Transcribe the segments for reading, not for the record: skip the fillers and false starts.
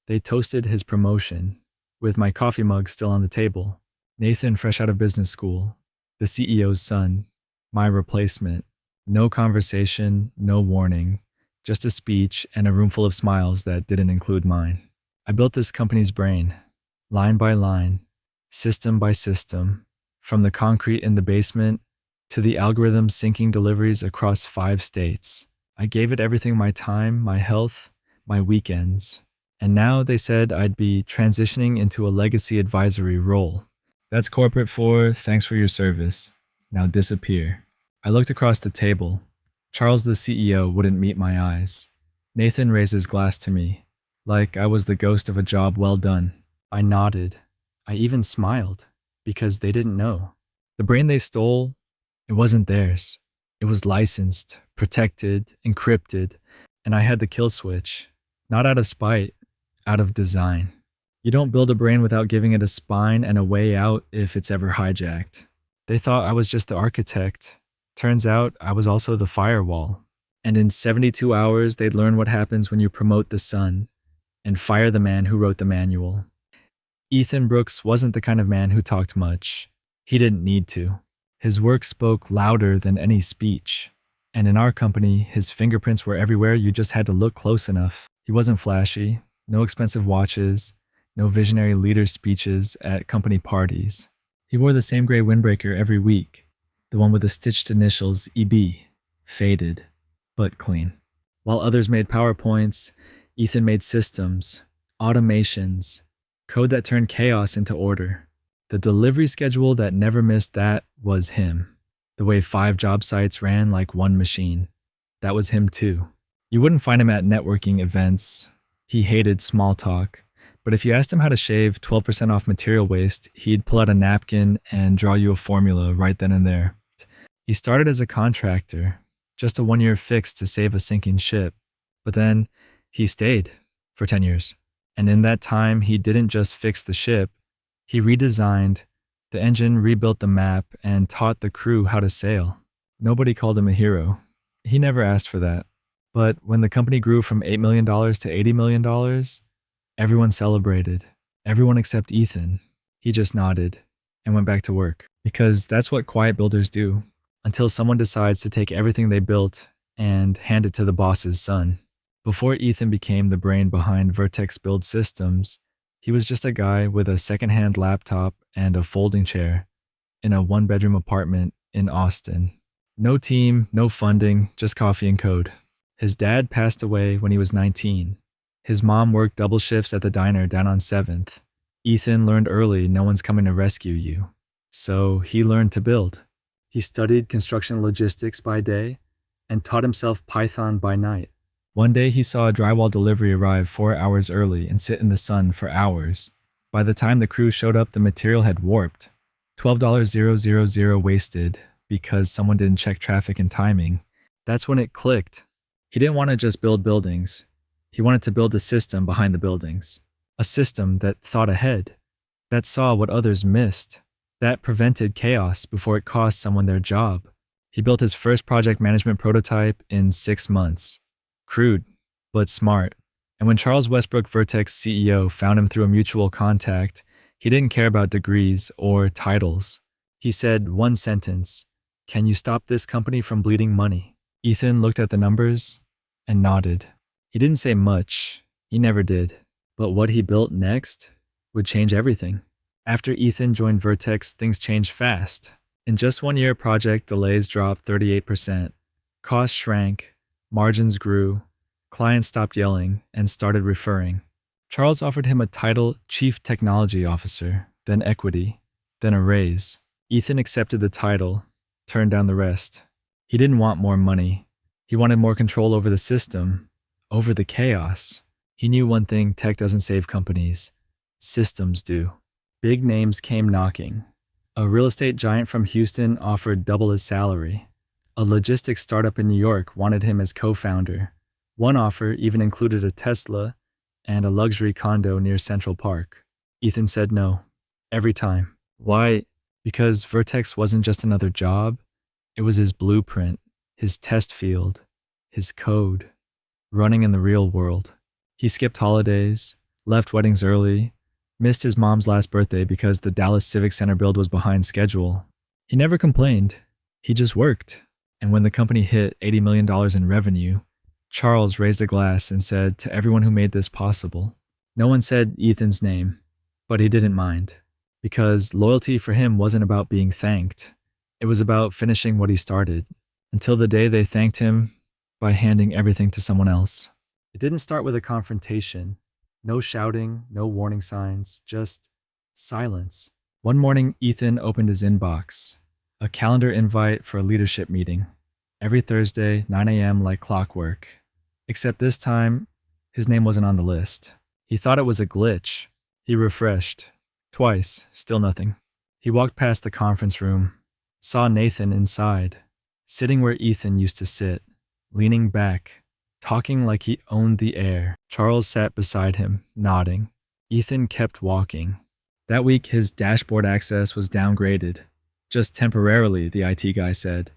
They toasted his promotion, with my coffee mug still on the table. Nathan, fresh out of business school, the CEO's son, my replacement. No conversation, no warning, just a speech and a room full of smiles that didn't include mine. I built this company's brain, line by line, system by system, from the concrete in the basement to the algorithm syncing deliveries across 5 states. I gave it everything: my time, my health, my weekends. And now they said I'd be transitioning into a legacy advisory role. That's corporate for thanks for your service. Now disappear. I looked across the table. Charles, the CEO, wouldn't meet my eyes. Nathan raised his glass to me, like I was the ghost of a job well done. I nodded. I even smiled, because they didn't know. The brain they stole, it wasn't theirs. It was licensed, protected, encrypted, and I had the kill switch. Not out of spite, out of design. You don't build a brain without giving it a spine and a way out if it's ever hijacked. They thought I was just the architect. Turns out I was also the firewall. And in 72 hours, they'd learn what happens when you promote the son and fire the man who wrote the manual. Ethan Brooks wasn't the kind of man who talked much. He didn't need to. His work spoke louder than any speech. And in our company, his fingerprints were everywhere. You just had to look close enough. He wasn't flashy, no expensive watches, no visionary leader speeches at company parties. He wore the same gray windbreaker every week, the one with the stitched initials EB, faded, but clean. While others made PowerPoints, Ethan made systems, automations, code that turned chaos into order. The delivery schedule that never missed that was him. The way 5 job sites ran like one machine. That was him too. You wouldn't find him at networking events. He hated small talk. But if you asked him how to shave 12% off material waste, he'd pull out a napkin and draw you a formula right then and there. He started as a contractor, just a 1-year fix to save a sinking ship. But then he stayed for 10 years. And in that time, he didn't just fix the ship. He redesigned the engine, rebuilt the map, and taught the crew how to sail. Nobody called him a hero. He never asked for that. But when the company grew from $8 million to $80 million, everyone celebrated. Everyone except Ethan. He just nodded and went back to work. Because that's what quiet builders do, until someone decides to take everything they built and hand it to the boss's son. Before Ethan became the brain behind Vertex Build Systems, he was just a guy with a secondhand laptop and a folding chair in a 1-bedroom apartment in Austin. No team, no funding, just coffee and code. His dad passed away when he was 19. His mom worked double shifts at the diner down on 7th. Ethan learned early no one's coming to rescue you. So he learned to build. He studied construction logistics by day and taught himself Python by night. One day he saw a drywall delivery arrive 4 hours early and sit in the sun for hours. By the time the crew showed up, the material had warped. $12,000 wasted because someone didn't check traffic and timing. That's when it clicked. He didn't want to just build buildings. He wanted to build the system behind the buildings. A system that thought ahead, that saw what others missed, that prevented chaos before it cost someone their job. He built his first project management prototype in 6 months. Crude, but smart. And when Charles Westbrook, Vertex CEO, found him through a mutual contact, he didn't care about degrees or titles. He said one sentence: "Can you stop this company from bleeding money?" Ethan looked at the numbers and nodded. He didn't say much. He never did. But what he built next would change everything. After Ethan joined Vertex, things changed fast. In just 1 year, project delays dropped 38%. Costs shrank. Margins grew, clients stopped yelling and started referring. Charles offered him a title Chief Technology Officer, then equity, then a raise. Ethan accepted the title, turned down the rest. He didn't want more money. He wanted more control over the system, over the chaos. He knew one thing tech doesn't save companies. Systems do. Big names came knocking. A real estate giant from Houston offered double his salary. A logistics startup in New York wanted him as co-founder. One offer even included a Tesla and a luxury condo near Central Park. Ethan said no, every time. Why? Because Vertex wasn't just another job. It was his blueprint, his test field, his code, running in the real world. He skipped holidays, left weddings early, missed his mom's last birthday because the Dallas Civic Center build was behind schedule. He never complained. He just worked. And when the company hit $80 million in revenue, Charles raised a glass and said to everyone who made this possible. No one said Ethan's name, but he didn't mind, because loyalty for him wasn't about being thanked. It was about finishing what he started, until the day they thanked him by handing everything to someone else. It didn't start with a confrontation. No shouting, no warning signs, just silence. One morning, Ethan opened his inbox. A calendar invite for a leadership meeting. Every Thursday, 9 a.m. like clockwork. Except this time, his name wasn't on the list. He thought it was a glitch. He refreshed. Twice, still nothing. He walked past the conference room, saw Nathan inside, sitting where Ethan used to sit, leaning back, talking like he owned the air. Charles sat beside him, nodding. Ethan kept walking. That week, his dashboard access was downgraded. Just temporarily, the IT guy said.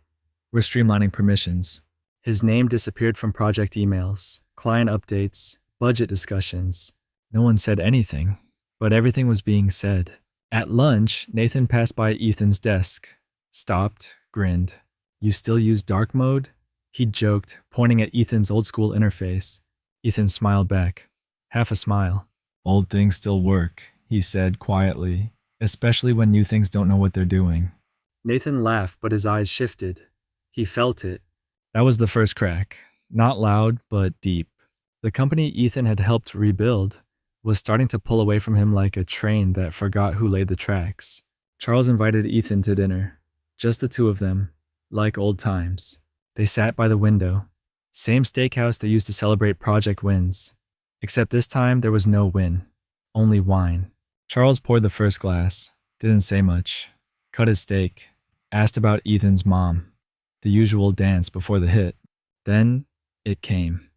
We're streamlining permissions. His name disappeared from project emails, client updates, budget discussions. No one said anything, but everything was being said. At lunch, Nathan passed by Ethan's desk, stopped, grinned. You still use dark mode? He joked, pointing at Ethan's old school interface. Ethan smiled back. Half a smile. Old things still work, he said quietly, especially when new things don't know what they're doing. Nathan laughed, but his eyes shifted. He felt it. That was the first crack. Not loud, but deep. The company Ethan had helped rebuild was starting to pull away from him like a train that forgot who laid the tracks. Charles invited Ethan to dinner. Just the two of them, like old times. They sat by the window. Same steakhouse they used to celebrate project wins. Except this time there was no win. Only wine. Charles poured the first glass. Didn't say much. Cut his steak. Asked about Ethan's mom. The usual dance before the hit. Then it came.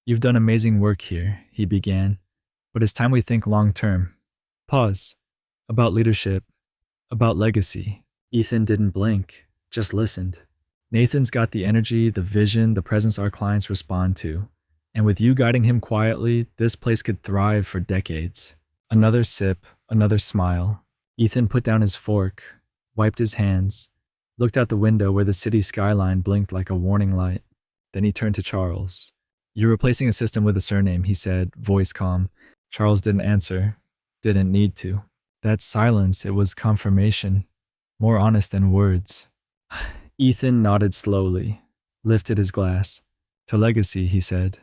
You've done amazing work here, he began. But it's time we think long term. Pause. About leadership. About legacy. Ethan didn't blink. Just listened. Nathan's got the energy, the vision, the presence our clients respond to. And with you guiding him quietly, this place could thrive for decades. Another sip, another smile. Ethan put down his fork, wiped his hands, looked out the window where the city skyline blinked like a warning light. Then he turned to Charles. You're replacing a system with a surname, he said, voice calm. Charles didn't answer. Didn't need to. That silence, it was confirmation. More honest than words. Ethan nodded slowly, lifted his glass. To legacy, he said.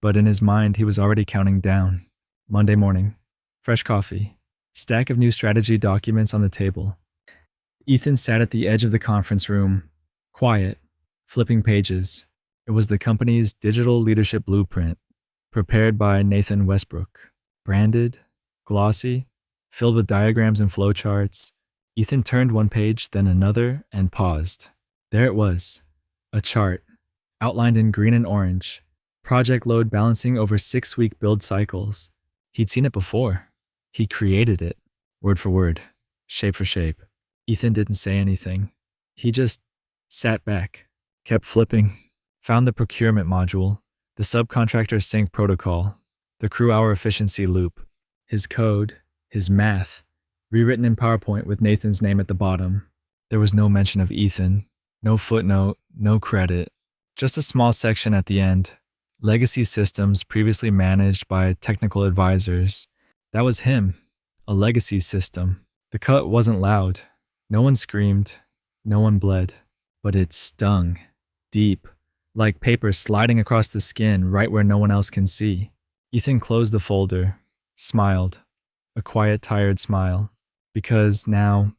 But in his mind, he was already counting down. Monday morning. Fresh coffee. Stack of new strategy documents on the table. Ethan sat at the edge of the conference room, quiet, flipping pages. It was the company's digital leadership blueprint, prepared by Nathan Westbrook. Branded, glossy, filled with diagrams and flowcharts. Ethan turned one page, then another, and paused. There it was. A chart, outlined in green and orange. Project load balancing over 6-week build cycles. He'd seen it before. He created it, word for word, shape for shape. Ethan didn't say anything. He just sat back, kept flipping, found the procurement module, the subcontractor sync protocol, the crew hour efficiency loop, his code, his math, rewritten in PowerPoint with Nathan's name at the bottom. There was no mention of Ethan, no footnote, no credit, just a small section at the end. Legacy systems previously managed by technical advisors. That was him, a legacy system. The cut wasn't loud. No one screamed, no one bled, but it stung, deep, like paper sliding across the skin right where no one else can see. Ethan closed the folder, smiled, a quiet, tired smile, because now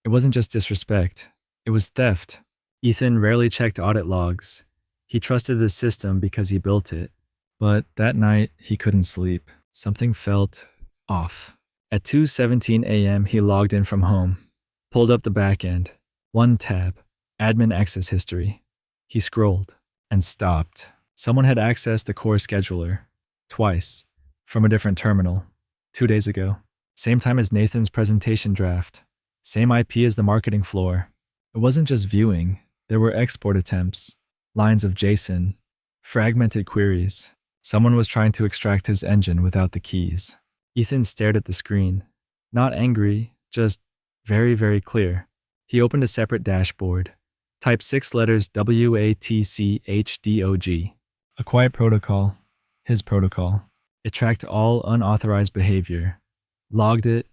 it wasn't just disrespect, it was theft. Ethan rarely checked audit logs. He trusted the system because he built it, but that night he couldn't sleep. Something felt off. At 2:17 a.m. he logged in from home. Pulled up the back end. One tab. Admin access history. He scrolled and stopped. Someone had accessed the core scheduler. Twice. From a different terminal. 2 days ago. Same time as Nathan's presentation draft. Same IP as the marketing floor. It wasn't just viewing. There were export attempts. Lines of JSON. Fragmented queries. Someone was trying to extract his engine without the keys. Ethan stared at the screen. Not angry, just very, very clear. He opened a separate dashboard. Typed 6 letters WATCHDOG. A quiet protocol. His protocol. It tracked all unauthorized behavior. Logged it.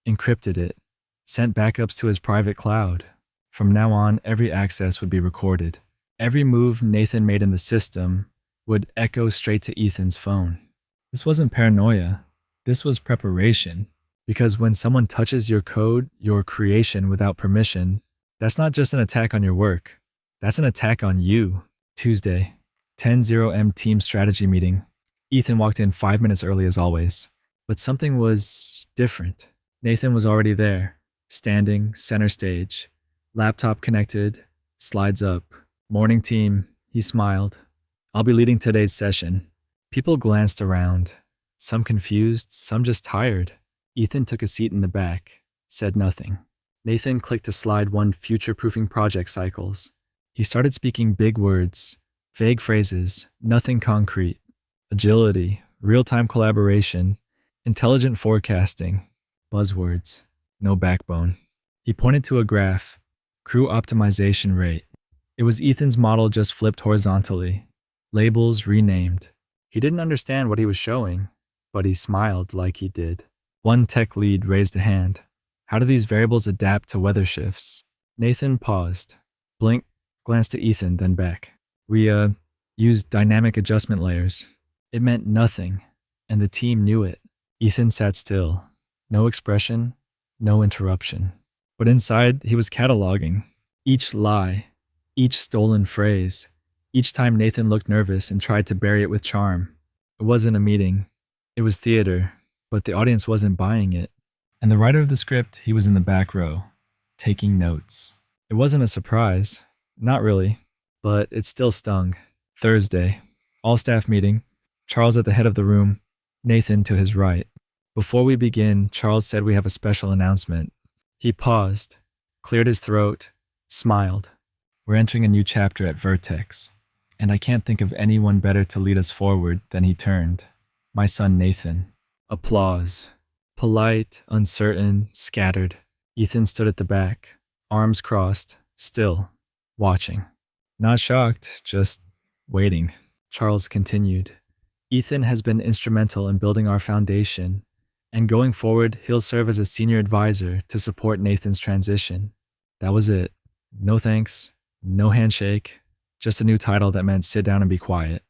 Encrypted it. Sent backups to his private cloud. From now on, every access would be recorded. Every move Nathan made in the system would echo straight to Ethan's phone. This wasn't paranoia. This was preparation. Because when someone touches your code, your creation without permission, that's not just an attack on your work. That's an attack on you. Tuesday, 10:00 team strategy meeting. Ethan walked in 5 minutes early as always. But something was different. Nathan was already there, standing center stage. Laptop connected, slides up. Morning team, he smiled. I'll be leading today's session. People glanced around. Some confused, some just tired. Ethan took a seat in the back, said nothing. Nathan clicked to slide 1 future-proofing project cycles. He started speaking big words, vague phrases, nothing concrete. Agility, real-time collaboration, intelligent forecasting, buzzwords, no backbone. He pointed to a graph, crew optimization rate. It was Ethan's model just flipped horizontally, labels renamed. He didn't understand what he was showing, but he smiled like he did. One tech lead raised a hand. How do these variables adapt to weather shifts? Nathan paused, blinked, glanced to Ethan, then back. We used dynamic adjustment layers. It meant nothing, and the team knew it. Ethan sat still. No expression, no interruption. But inside, he was cataloging. Each lie, each stolen phrase, each time Nathan looked nervous and tried to bury it with charm. It wasn't a meeting. It was theater, but the audience wasn't buying it. And the writer of the script, he was in the back row, taking notes. It wasn't a surprise. Not really. But it still stung. Thursday. All staff meeting. Charles at the head of the room. Nathan to his right. Before we begin, Charles said we have a special announcement. He paused, cleared his throat, smiled. We're entering a new chapter at Vertex. And I can't think of anyone better to lead us forward than he turned. My son Nathan. Applause. Polite, uncertain, scattered. Ethan stood at the back, arms crossed, still, watching. Not shocked, just waiting. Charles continued. Ethan has been instrumental in building our foundation, and going forward, he'll serve as a senior advisor to support Nathan's transition. That was it. No thanks, no handshake, just a new title that meant sit down and be quiet.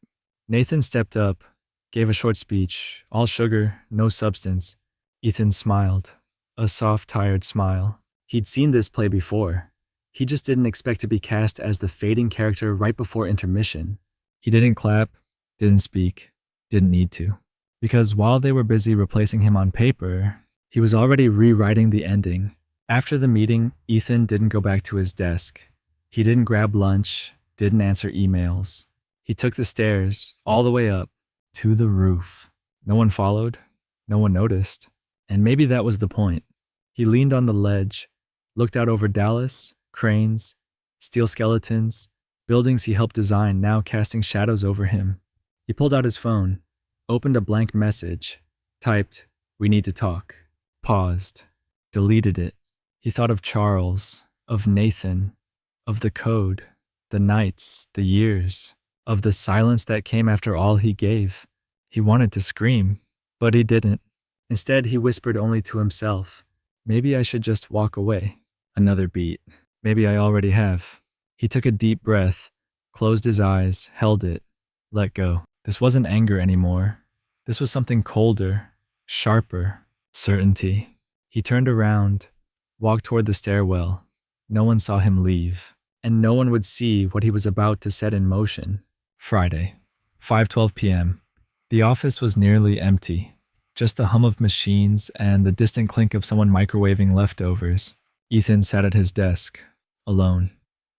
Nathan stepped up, gave a short speech, all sugar, no substance. Ethan smiled, a soft, tired smile. He'd seen this play before. He just didn't expect to be cast as the fading character right before intermission. He didn't clap, didn't speak, didn't need to. Because while they were busy replacing him on paper, he was already rewriting the ending. After the meeting, Ethan didn't go back to his desk. He didn't grab lunch, didn't answer emails. He took the stairs, all the way up, to the roof. No one followed, no one noticed. And maybe that was the point. He leaned on the ledge, looked out over Dallas, cranes, steel skeletons, buildings he helped design now casting shadows over him. He pulled out his phone, opened a blank message, typed, "We need to talk," paused, deleted it. He thought of Charles, of Nathan, of the code, the nights, the years, of the silence that came after all he gave. He wanted to scream, but he didn't. Instead, he whispered only to himself, "Maybe I should just walk away." Another beat. Maybe I already have. He took a deep breath, closed his eyes, held it, let go. This wasn't anger anymore. This was something colder, sharper, certainty. He turned around, walked toward the stairwell. No one saw him leave, and no one would see what he was about to set in motion. Friday, 5:12 p.m. The office was nearly empty. Just the hum of machines and the distant clink of someone microwaving leftovers. Ethan sat at his desk, alone,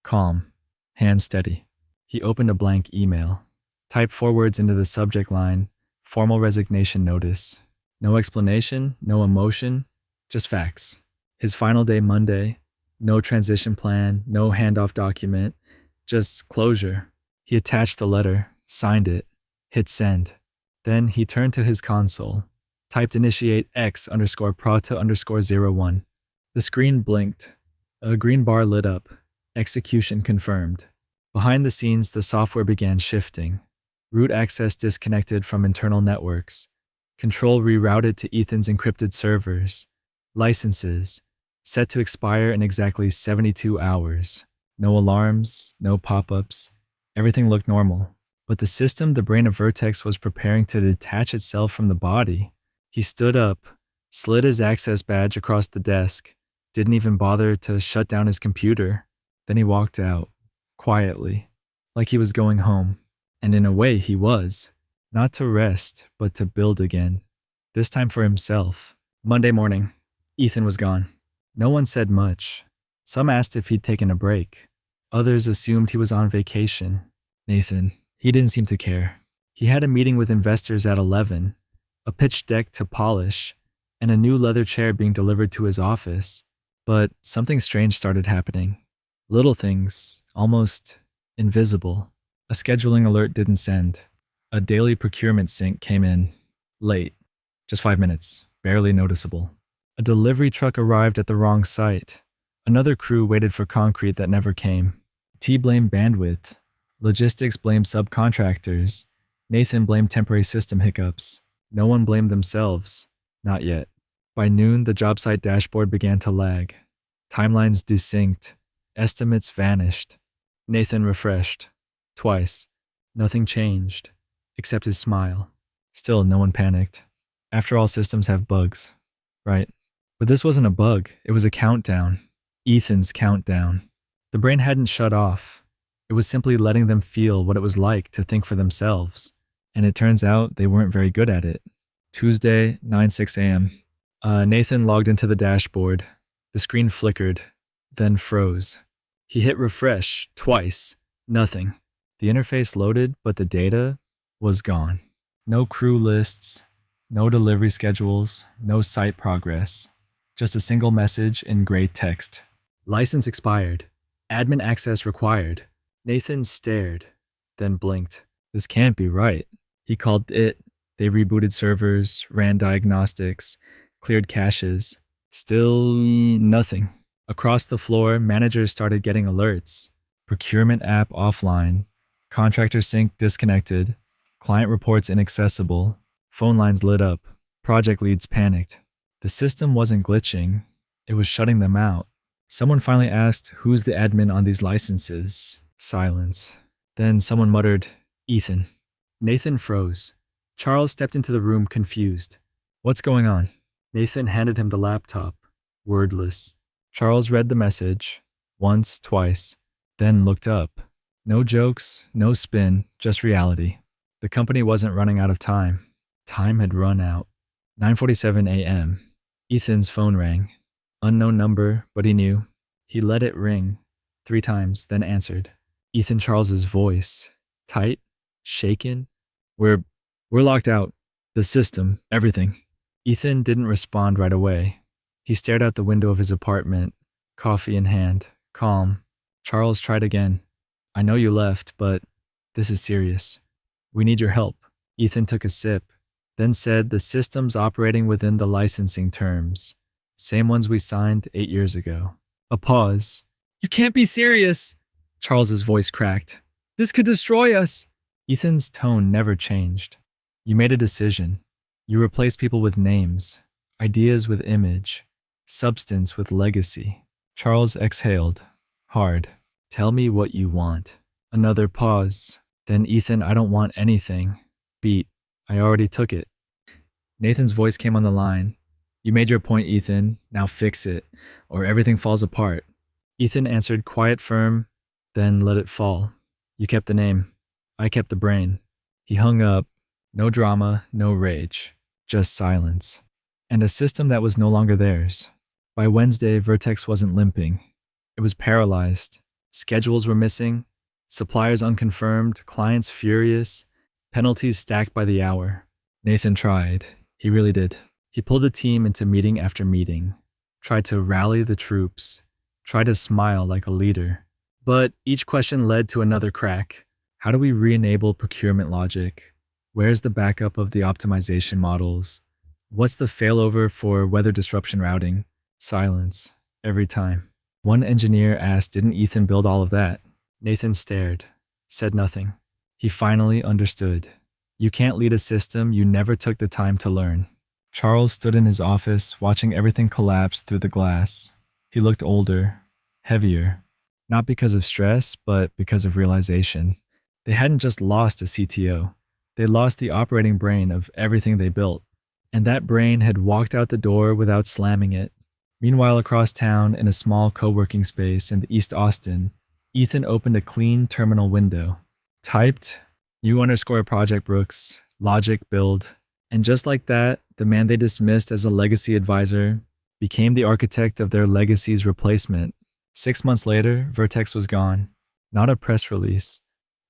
calm, hands steady. He opened a blank email, typed 4 words into the subject line, formal resignation notice. No explanation, no emotion, just facts. His final day Monday, no transition plan, no handoff document, just closure. He attached the letter, signed it, hit send. Then he turned to his console, Typed initiate X underscore prata underscore 01. The screen blinked. A green bar lit up. Execution confirmed. Behind the scenes, the software began shifting. Root access disconnected from internal networks. Control rerouted to Ethan's encrypted servers. Licenses set to expire in exactly 72 hours. No alarms, no pop-ups. Everything looked normal. But the system, the brain of Vertex, was preparing to detach itself from the body. He stood up, slid his access badge across the desk, didn't even bother to shut down his computer. Then he walked out, quietly, like he was going home. And in a way, he was. Not to rest, but to build again. This time for himself. Monday morning, Ethan was gone. No one said much. Some asked if he'd taken a break. Others assumed he was on vacation. Nathan, he didn't seem to care. He had a meeting with investors at 11, a pitch deck to polish, and a new leather chair being delivered to his office. But something strange started happening. Little things, almost invisible. A scheduling alert didn't send. A daily procurement sync came in. Late. Just 5 minutes. Barely noticeable. A delivery truck arrived at the wrong site. Another crew waited for concrete that never came. T blamed bandwidth. Logistics blamed subcontractors. Nathan blamed temporary system hiccups. No one blamed themselves. Not yet. By noon, the job site dashboard began to lag. Timelines desynced. Estimates vanished. Nathan refreshed. Twice. Nothing changed. Except his smile. Still, no one panicked. After all, systems have bugs. Right? But this wasn't a bug. It was a countdown. Ethan's countdown. The brain hadn't shut off. It was simply letting them feel what it was like to think for themselves. And it turns out they weren't very good at it. Tuesday, 9:06 a.m. Nathan logged into the dashboard. The screen flickered, then froze. He hit refresh twice. Nothing. The interface loaded, but the data was gone. No crew lists, no delivery schedules, no site progress. Just a single message in gray text. License expired. Admin access required. Nathan stared, then blinked. This can't be right. He called it. They rebooted servers, ran diagnostics, cleared caches. Still nothing. Across the floor, managers started getting alerts. Procurement app offline. Contractor sync disconnected. Client reports inaccessible. Phone lines lit up. Project leads panicked. The system wasn't glitching. It was shutting them out. Someone finally asked, "Who's the admin on these licenses?" Silence. Then someone muttered, "Ethan." Nathan froze. Charles stepped into the room confused. "What's going on?" Nathan handed him the laptop, wordless. Charles read the message, once, twice, then looked up. No jokes, no spin, just reality. The company wasn't running out of time. Time had run out. 9:47 a.m. Ethan's phone rang. Unknown number, but he knew. He let it ring 3 times, then answered. Ethan Charles's voice. Tight, shaken. We're locked out. The system, everything. Ethan didn't respond right away. He stared out the window of his apartment, coffee in hand, calm. Charles tried again. "I know you left, but this is serious. We need your help." Ethan took a sip, then said, "The system's operating within the licensing terms. Same ones we signed 8 years ago." A pause. "You can't be serious!" Charles's voice cracked. "This could destroy us!" Ethan's tone never changed. "You made a decision. You replaced people with names, ideas with image, substance with legacy." Charles exhaled, hard. "Tell me what you want." Another pause. Then, "Ethan, I don't want anything. Beat. I already took it." Nathan's voice came on the line. "You made your point, Ethan. Now fix it, or everything falls apart." Ethan answered quiet, firm, then let it fall. "You kept the name. I kept the brain." He hung up. No drama, no rage. Just silence. And a system that was no longer theirs. By Wednesday, Vertex wasn't limping. It was paralyzed. Schedules were missing. Suppliers unconfirmed. Clients furious. Penalties stacked by the hour. Nathan tried. He really did. He pulled the team into meeting after meeting. Tried to rally the troops. Tried to smile like a leader. But each question led to another crack. How do we re-enable procurement logic? Where's the backup of the optimization models? What's the failover for weather disruption routing? Silence. Every time. One engineer asked, didn't Ethan build all of that? Nathan stared, said nothing. He finally understood. You can't lead a system you never took the time to learn. Charles stood in his office, watching everything collapse through the glass. He looked older, heavier, not because of stress, but because of realization. They hadn't just lost a CTO. They lost the operating brain of everything they built. And that brain had walked out the door without slamming it. Meanwhile, across town, in a small co-working space in the East Austin, Ethan opened a clean terminal window. Typed, new_project Brooks, logic build. And just like that, the man they dismissed as a legacy advisor became the architect of their legacy's replacement. 6 months later, Vertex was gone. Not a press release,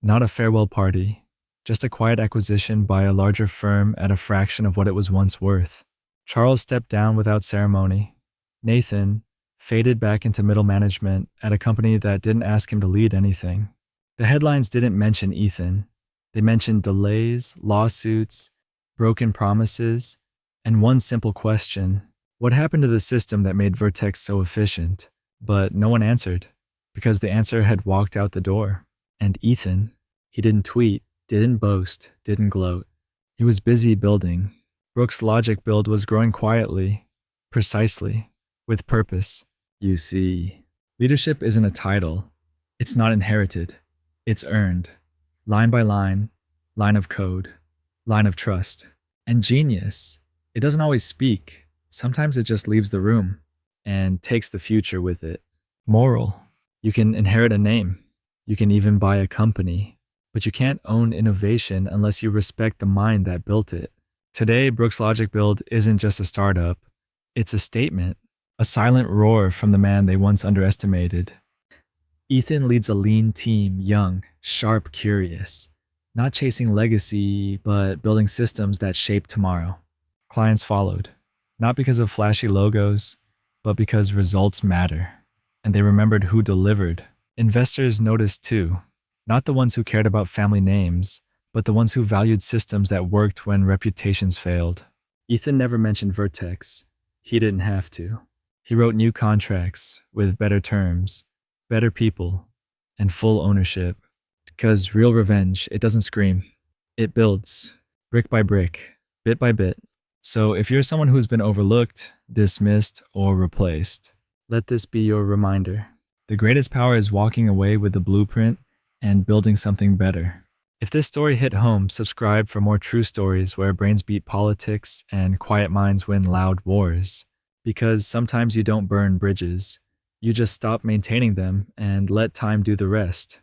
not a farewell party, just a quiet acquisition by a larger firm at a fraction of what it was once worth. Charles stepped down without ceremony. Nathan faded back into middle management at a company that didn't ask him to lead anything. The headlines didn't mention Ethan. They mentioned delays, lawsuits, broken promises, and one simple question: what happened to the system that made Vertex so efficient? But no one answered, because the answer had walked out the door. And Ethan, he didn't tweet, didn't boast, didn't gloat. He was busy building. Brooks' logic build was growing quietly, precisely, with purpose. You see, leadership isn't a title. It's not inherited. It's earned. Line by line of code, line of trust. And genius, it doesn't always speak. Sometimes it just leaves the room and takes the future with it. Moral, you can inherit a name. You can even buy a company. But you can't own innovation unless you respect the mind that built it. Today, Brooks Logic Build isn't just a startup. It's a statement, a silent roar from the man they once underestimated. Ethan leads a lean team, young, sharp, curious. Not chasing legacy, but building systems that shape tomorrow. Clients followed, not because of flashy logos, but because results matter. And they remembered who delivered. Investors noticed too. Not the ones who cared about family names, but the ones who valued systems that worked when reputations failed. Ethan never mentioned Vertex. He didn't have to. He wrote new contracts with better terms, better people, and full ownership. Because real revenge, it doesn't scream. It builds, brick by brick, bit by bit. So if you're someone who's been overlooked, dismissed, or replaced, let this be your reminder. The greatest power is walking away with the blueprint and building something better. If this story hit home, subscribe for more true stories where brains beat politics and quiet minds win loud wars. Because sometimes you don't burn bridges. You just stop maintaining them and let time do the rest.